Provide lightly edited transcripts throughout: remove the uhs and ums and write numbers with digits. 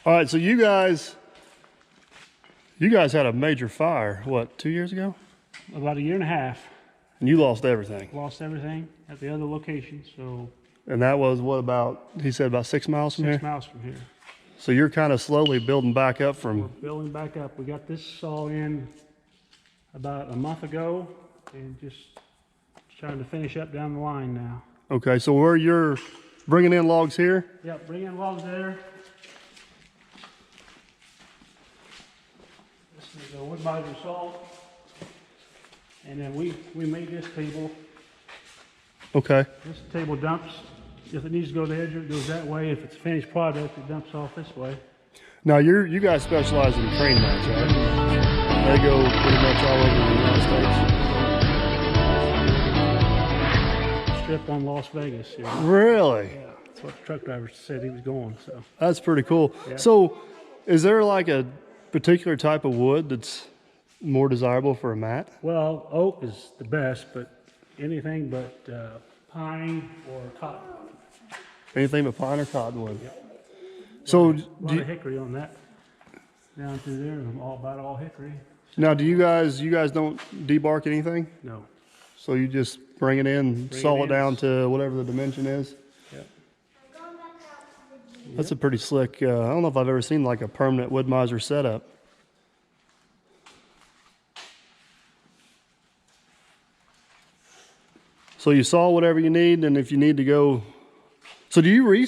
All right, so you guys had a major fire, what, 2 years ago? About a year and a half. And you lost everything. Lost everything at the other location, so. And that was what, about, he said about 6 miles from here? 6 miles from here. So you're kind of slowly building back up from. We're building back up. We got this saw in about a month ago and just trying to finish up down the line now. Okay, so where you're bringing in logs here? Yep, bring in logs there. This is a wood miser saw. And then we made this table. Okay. This table dumps. If it needs to go to the edge, it goes that way. If it's a finished product, it dumps off this way. Now you guys specialize in crane mats, right? They go pretty much all over the United States. Strip on Las Vegas. Here. Really? Yeah, that's what the truck driver said he was going. So that's pretty cool. Yeah. So, is there like a particular type of wood that's more desirable for a mat? Well, oak is the best, but anything but pine or cotton. Anything but pine or cottonwood. Yep. So a lot of hickory on that. Down through there, I'm all hickory. Now, do you guys don't debark anything? No. So you just bring it in, saw it down to whatever the dimension is? Yep. That's a pretty slick, I don't know if I've ever seen like a permanent wood miser setup. So you saw whatever you need, and if you need to go, so do you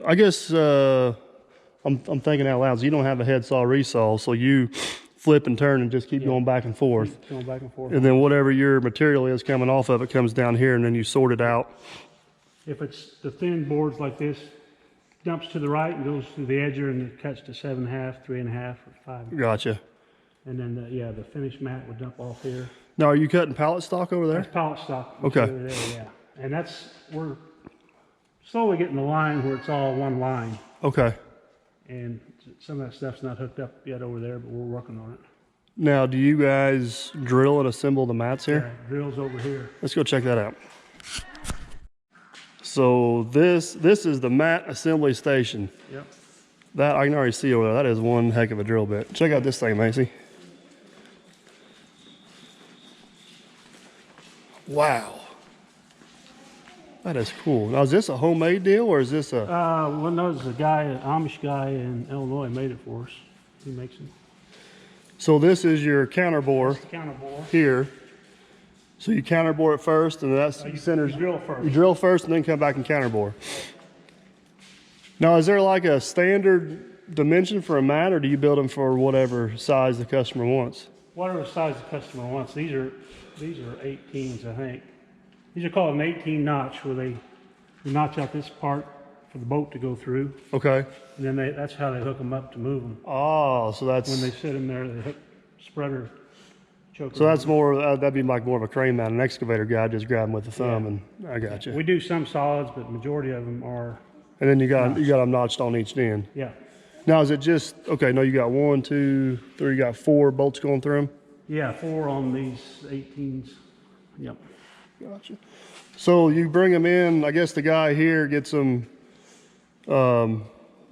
I guess I'm thinking out loud. So you don't have a head saw resaw, so you flip and turn and just keep going back and forth. Keep going back and forth. And then whatever your material is coming off of it comes down here, and then you sort it out. If it's the thin boards like this, dumps to the right and goes through the edger and it cuts to 7.5, 3.5, or 5. Gotcha. And then the finished mat would dump off here. Now, are you cutting pallet stock over there? That's pallet stock. Okay. There, yeah. And we're slowly getting the line where it's all one line. Okay. And some of that stuff's not hooked up yet over there, but we're working on it. Now, do you guys drill and assemble the mats here? Yeah, drills over here. Let's go check that out. So this is the mat assembly station. Yep. That I can already see over there. That is one heck of a drill bit. Check out this thing, Macy. Wow. That is cool. Now, is this a homemade deal or is this a? Well, no, there's a guy, an Amish guy in Illinois made it for us. He makes them. So this is your counterbore. That's the counterbore. Here. So you counterbore it first, and that's You centers. drill first. You drill first, and then come back and counterbore. Now, is there like a standard dimension for a mat, or do you build them for whatever size the customer wants? Whatever size the customer wants. These are 18s, I think. These are called an 18 notch, where they notch out this part for the boat to go through. Okay. And then that's how they hook them up to move them. Oh, so that's When they sit in there, they hook spreader choker. so that's more. That'd be like more of a crane mount. An excavator guy just grab them with the thumb, and I got you. We do some solids, but the majority of them are. And then you got them notched on each end. Yeah. Now is it just okay? No, you got 1, 2, 3. You got 4 bolts going through them. Yeah, 4 on these 18s. Yep. Gotcha. So you bring them in. I guess the guy here gets them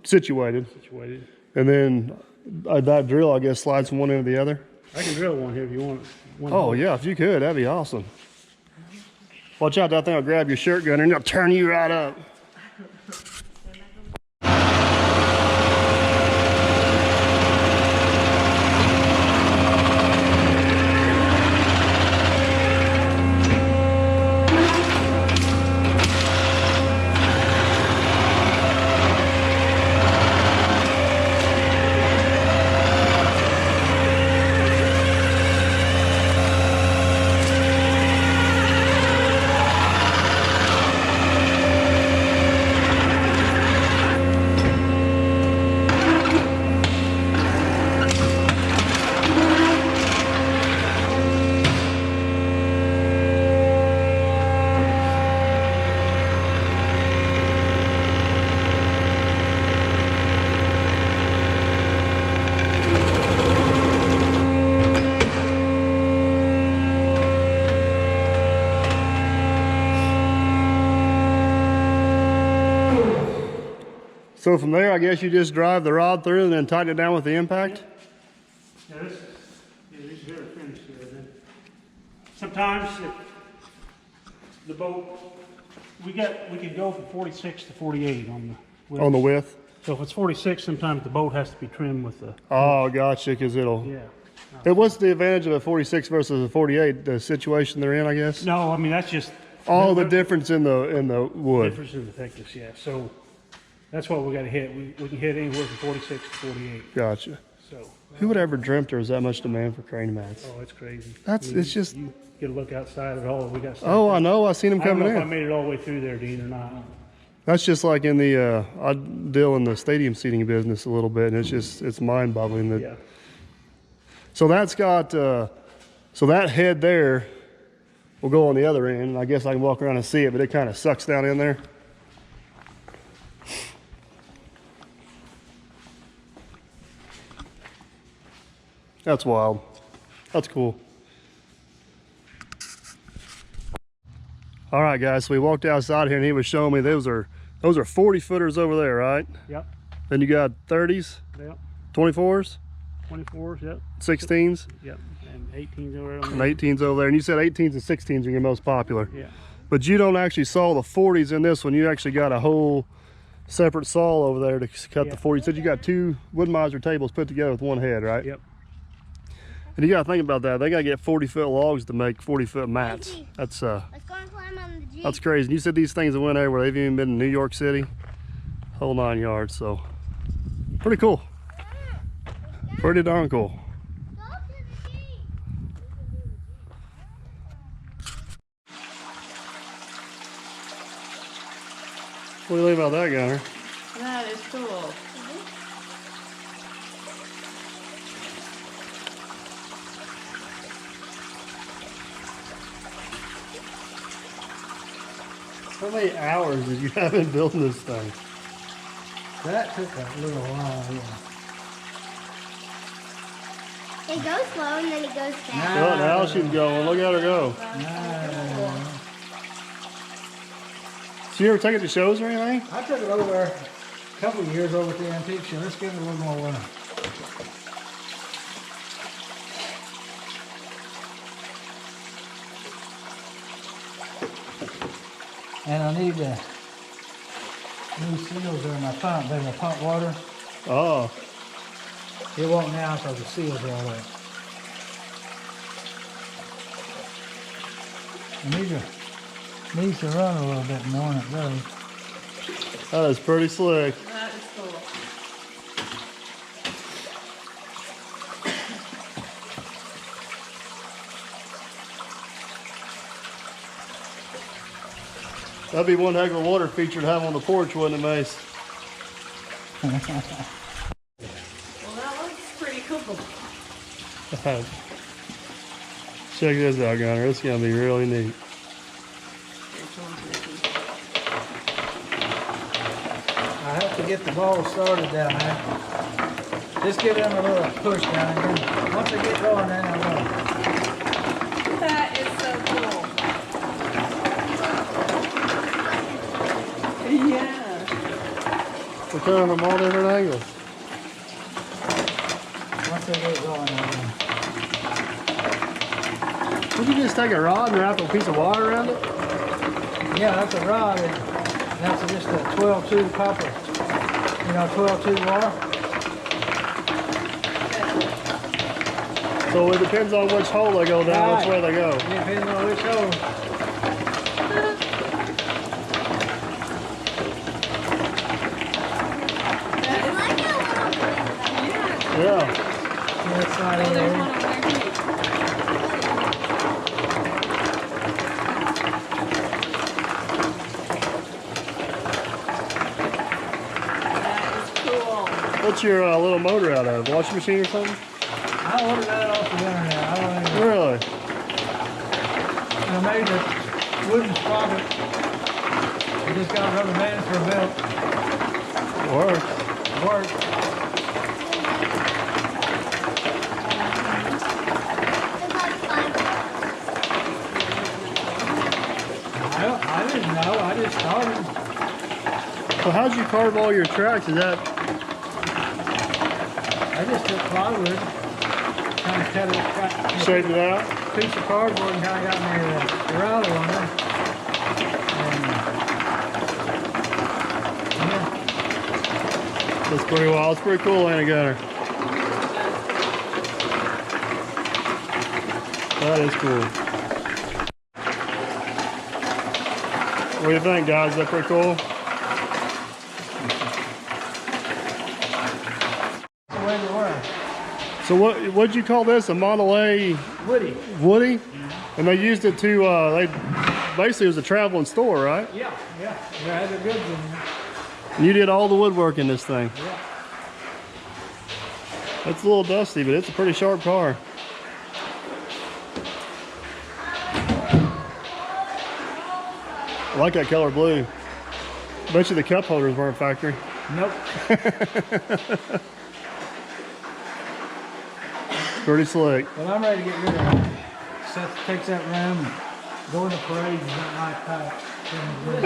situated, and then that drill, I guess, slides from one end to the other. I can drill one here if you want. Oh yeah, if you could, that'd be awesome. Watch out, that thing will grab your shirt gunner and it'll turn you right up. So from there, I guess you just drive the rod through and then tighten it down with the impact? Yeah, these here are finished here. Then sometimes the boat, we can go from 46 to 48 on the width. On the width? So if it's 46, sometimes the boat has to be trimmed with the, Oh, gotcha, because it'll... yeah. And what's the advantage of a 46 versus a 48? The situation they're in, I guess? No, I mean, that's just... Oh, the difference in the wood. Difference in the thickness, yeah. So that's what we got to hit. We can hit anywhere from 46 to 48. Gotcha. So... Who would ever dreamt there was that much demand for crane mats? Oh, it's crazy. It's just... You get a look outside at all we got. Oh, I know. I seen them I don't coming know if I in. made it all the way through there, Dean, or not. That's just like in the, I deal in the stadium seating business a little bit, and it's mind-boggling that. Yeah. So that's got, so that head there will go on the other end, and I guess I can walk around and see it, but it kind of sucks down in there. That's wild. That's cool. All right, guys, so we walked outside here and he was showing me those are 40 footers over there, right? Yep. Then you got 30s, Yep. 24s, 24s, yep. 16s, Yep. And 18s over there. and 18s over there. And you said 18s and 16s are your most popular. Yeah. But you don't actually saw the 40s in this one. You actually got a whole separate saw over there to cut the 40s. You said you got two Wood-Mizer tables put together with one head, right? Yep. And you got to think about that. They got to get 40-foot logs to make 40-foot mats. That's Let's go and climb on the Jeep. that's crazy. And you said these things have went everywhere. They've even been in New York City, whole 9 yards. So pretty cool. Pretty darn cool. Go to the Jeep. What do you think about that, Gunner? That is cool. How many hours did you have in building this thing? That took a little while, yeah. It goes slow and then it goes fast. Oh, now she's going. Look at her go. So you ever take it to shows or anything? I took it over a couple of years over at the antique show. Let's give it a little more winter. And I need new seals in my pump. They're my pump water. Oh, It won't now because the seals are all up. Needs to run a little bit more than it does. that is pretty slick. That is cool. That'd be one heck of a water feature to have on the porch, wouldn't it, Mace? Well, that looks pretty cool. Check this out, Gunner. It's gonna be really neat. I have to get the ball started down there. Just give them a little push down there. Once they get going, then I will. That is so cool. Yeah. We're turning them all different angles. Once they get going, I will. Would you just take a rod and wrap a piece of wire around it? Yeah, that's a rod. That's just a 12-2 copper. You know, 12-2 wire. So it depends on which hole they go down, which way they go. Depending on which hole. Yeah. Yeah. That's not Oh, in there's there. one over there too. That is cool. What's your little motor out of? Washing machine or something? I ordered that off the internet. I don't even. Really? I made a wooden sprocket. I just got rubber bands for a belt. Works. Worked. I didn't know. I just started. So how'd you carve all your tracks? Is that I just took plywood, kind of cut it, shaped it out? piece of cardboard and kind of got me a router on it. And, yeah, That's pretty wild. It's pretty cool, ain't it, Gunner? That is cool. What do you think, guys? Is that pretty cool? that's the way they were. So what'd you call this? A Monterey Woody. Woody? And they used it to, basically it was a traveling store, right? Yeah, yeah. They had the goods in there. And you did all the woodwork in this thing. Yeah. It's a little dusty, but it's a pretty sharp car. I like that color blue. Bet you the cup holders weren't factory. Nope. Pretty slick. Well, I'm ready to get rid of it. Seth takes that room and go in the parade and don't like that. But,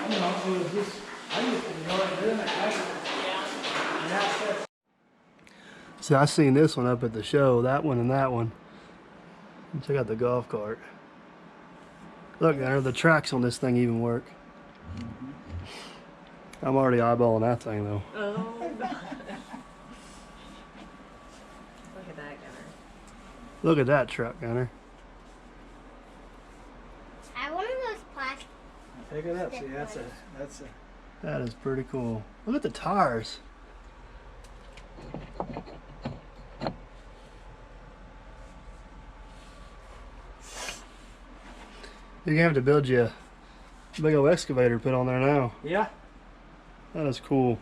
you know, it was just, I used to enjoy doing it. And that's it. See, I seen this one up at the show, that one and that one. Check out the golf cart. Look, Gunner, the tracks on this thing even work. I'm already eyeballing that thing though. Oh. Look at that, Gunner. Look at that truck, Gunner. I have one of those plastic. Pick it up. See, that's a. That is pretty cool. Look at the tires. You're gonna have to build you a big old excavator to put on there now. Yeah. That is cool.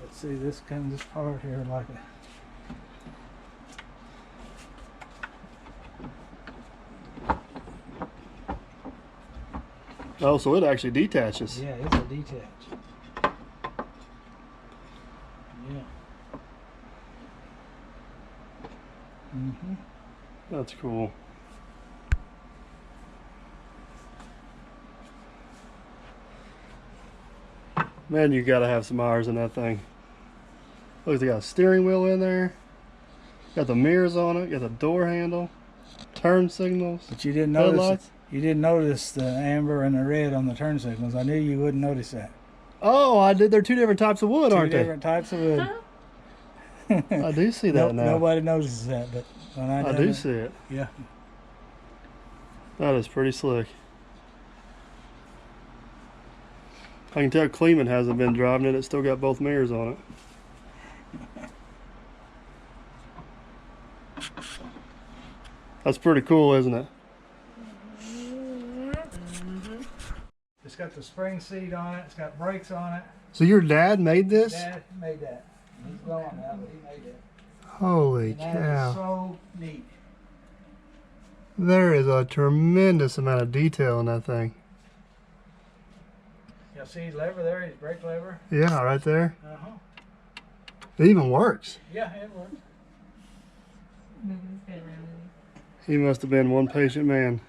Let's see, this part here like a. Oh, so it actually detaches. Yeah, it's a detach. Yeah. Mm-hmm. That's cool. Man, you gotta have some hours in that thing. Look, they got a steering wheel in there. Got the mirrors on it. Got the door handle. Turn signals. But you didn't notice. Headlights. You didn't notice the amber and the red on the turn signals. I knew you wouldn't notice that. Oh, I did. They're two different types of wood, aren't Two they? different types of wood. I do see that now. Nobody notices that, but when I I done do it, see it. Yeah. That is pretty slick. I can tell Kleeman hasn't been driving it. It's still got both mirrors on it. That's pretty cool, isn't it? It's got the spring seat on it. It's got brakes on it. So your dad made this? Dad made that. He's gone now, but he made it. Holy And that is cow. so neat. There is a tremendous amount of detail in that thing. You'll see his lever there, his brake lever. Yeah, right there. Uh-huh. It even works. Yeah, it works. He must have been one patient man.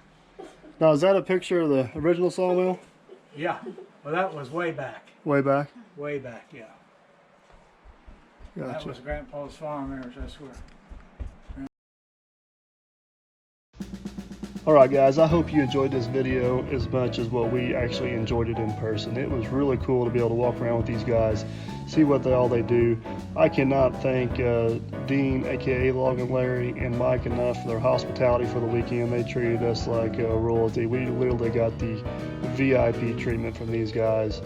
Now, is that a picture of the original sawmill? Yeah. Well, that was way back. Way back? Way back, yeah. That Gotcha. was Grandpa's farm there, I swear. Alright guys, I hope you enjoyed this video as much as what we actually enjoyed it in person. It was really cool to be able to walk around with these guys, see what all they do. I cannot thank Dean, aka Log and Larry, and Mike enough for their hospitality for the weekend. They treated us like royalty. We literally got the VIP treatment from these guys.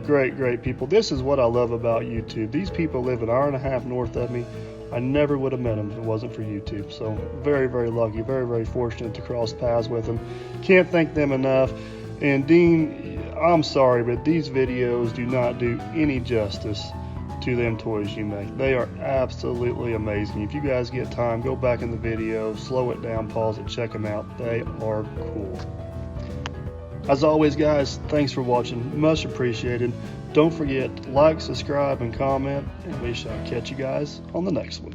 Great people. This is what I love about YouTube. These people live an hour and a half north of me. I never would have met them if it wasn't for YouTube. So very lucky, very fortunate to cross paths with them. Can't thank them enough. And Dean, I'm sorry, but these videos do not do any justice to them toys you make. They are absolutely amazing. If you guys get time, go back in the video, slow it down, pause it, check them out. They are cool. As always, guys, thanks for watching. Much appreciated. Don't forget, like, subscribe, and comment, and we shall catch you guys on the next one.